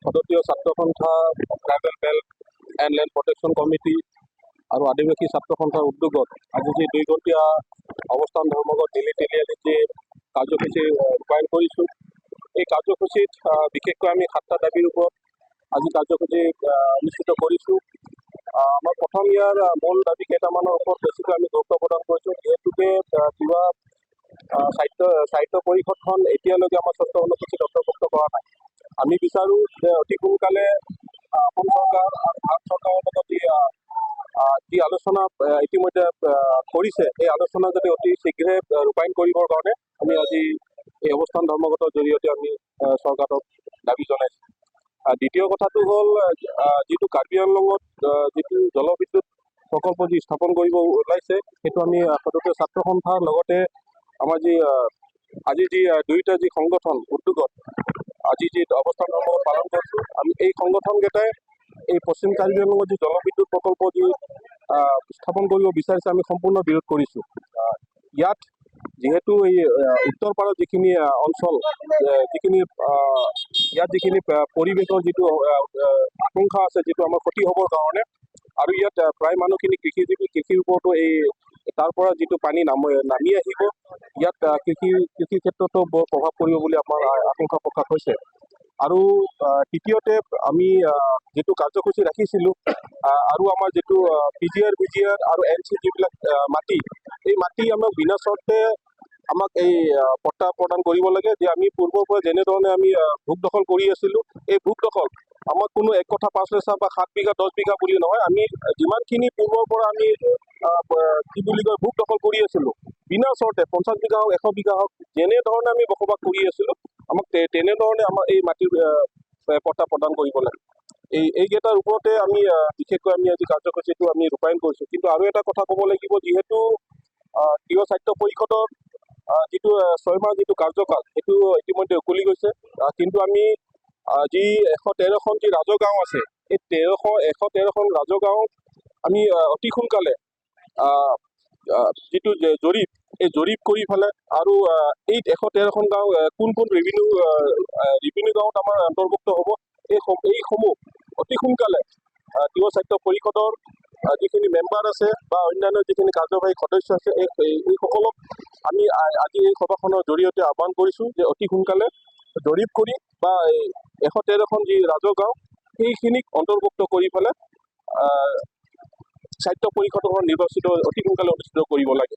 সদস্য ছাত্ৰ সন্থা tribal belt and land protection committee আৰু আদিবাসী ছাত্ৰ সন্থাৰ উদ্যোগত আজি যি 2 ঘণ্টীয়া অৱস্থান ধৰ্মঘট দিল্লী তিনিআলিত যি কাৰ্যসূচী ৰূপায়ণ কৰিছোঁ। এই কাৰ্যসূচীত বিশেষকৈ আমি 7টা দাবীৰ ওপৰত আজি কাৰ্যসূচী অনুষ্ঠিত কৰিছোঁ। আমাৰ প্ৰথম ইয়াৰ মূল দাবী কেইটামানৰ ওপৰত বেছিকৈ আমি গুৰুত্ব প্ৰদান কৰিছোঁ। যিহেতুকে কিবা সাহিত্য পৰিষদখন এতিয়ালৈকে আমাৰ 6টা অনুসূচীত অন্তৰ্ভুক্ত কৰা নাই। আমি বিচাৰোঁ যে অতি সোনকালে অসম চৰকাৰ আৰু ভাৰত চৰকাৰৰ লগত যি আলোচনা ইতিমধ্যে কৰিছে, এই আলোচনা যাতে অতি শীঘ্ৰে ৰূপায়ণ কৰিবৰ কাৰণে আমি আজি এই অৱস্থান ধৰ্মঘটৰ জৰিয়তে আমি চৰকাৰক দাবী জনাইছোঁ। দ্বিতীয় কথাটো হ'ল যিটো কাৰ্বি আংলঙত যিটো জলবিদ্যুৎ প্ৰকল্প যি স্থাপন কৰিব ওলাইছে, সেইটো আমি সদস্য ছাত্ৰ সন্থাৰ লগতে আমাৰ আজি দুয়োটা যি সংগঠন উদ্যোগত আজি যি অৱস্থান ধৰ্মঘট পালন কৰিছোঁ, আমি এই সংগঠনকেইটাই এই পশ্চিম কাৰ্বি আংলঙত যি জলবিদ্যুৎ প্ৰকল্প যি স্থাপন কৰিব বিচাৰিছে, আমি সম্পূৰ্ণ বিৰোধ কৰিছোঁ। ইয়াত যিহেতু এই উত্তৰ পাৰত যিখিনি অঞ্চল ইয়াত যিখিনি পৰিৱেশৰ যিটো আশংকা আছে, যিটো আমাৰ ক্ষতি হ'বৰ কাৰণে, আৰু ইয়াত প্ৰায় মানুহখিনি কৃষিৰ ওপৰতো তাৰ পৰা যিটো পানী নামি আহিব, ইয়াত কৃষি ক্ষেত্ৰতো বৰ প্ৰভাৱ পৰিব বুলি আমাৰ আশংকা প্ৰকাশ হৈছে। আৰু তৃতীয়তে আমি যিটো কাৰ্যসূচী ৰাখিছিলোঁ আৰু আমাৰ যিটো PGR আৰু NC যিবিলাক মাটি, এই মাটি আমাক বিনা চৰ্তে আমাক এই পট্টা প্ৰদান কৰিব লাগে। যে আমি পূৰ্বৰ পৰা যেনেধৰণে আমি ভোগ দখল কৰি আছিলোঁ, এই ভোগ দখল আমাক কোনো 1 কঠা 5 লেচা বা 7 বিঘা 10 বিঘা বুলি নহয়, আমি যিমানখিনি পূৰ্বৰ পৰা আমি ভোগ দখল কৰি আছিলোঁ, বিনা চৰ্তে 50 বিঘা হওক 100 বিঘা হওক, যেনেধৰণে আমি বসবাস কৰি আছিলোঁ, আমাক তেনেধৰণে আমাৰ এই মাটিৰ পট্টা প্ৰদান কৰিব লাগে। এইকেইটাৰ ওপৰতে আমি বিশেষকৈ আমি আজি কাৰ্যসূচীটো আমি ৰূপায়ণ কৰিছোঁ। কিন্তু আৰু এটা কথা ক'ব লাগিব, যিহেতু তিৱা সাহিত্য পৰিষদৰ যিটো 6 মাহ যিটো কাৰ্যকাল, সেইটো ইতিমধ্যে উকলি গৈছে। কিন্তু আমি যি 113খন যি ৰাজগাঁও আছে, এই 113খন ৰাজগাঁও আমি অতি সোনকালে যিটো জৰীপ, এই জৰীপ কৰি পেলাই আৰু এই 113খন গাঁও কোন ৰেভিনিউ গাঁৱত আমাৰ অন্তৰ্ভুক্ত হ'ব, এইসমূহ অতি সোনকালে তিৱা সাহিত্য পৰিষদৰ যিখিনি মেম্বাৰ আছে বা অন্যান্য যিখিনি কাৰ্যবাহী সদস্য আছে, এইসকলক আমি আজি এই সভাখনৰ জৰিয়তে আহ্বান কৰিছোঁ যে অতি সোনকালে জৰীপ কৰি বা 113খন যি ৰাজগাঁও, সেইখিনিক অন্তৰ্ভুক্ত কৰি পেলাই সাহিত্য পৰিষদৰ নিৰ্বাচিত অতি সোনকালে অনুষ্ঠিত কৰিব লাগে।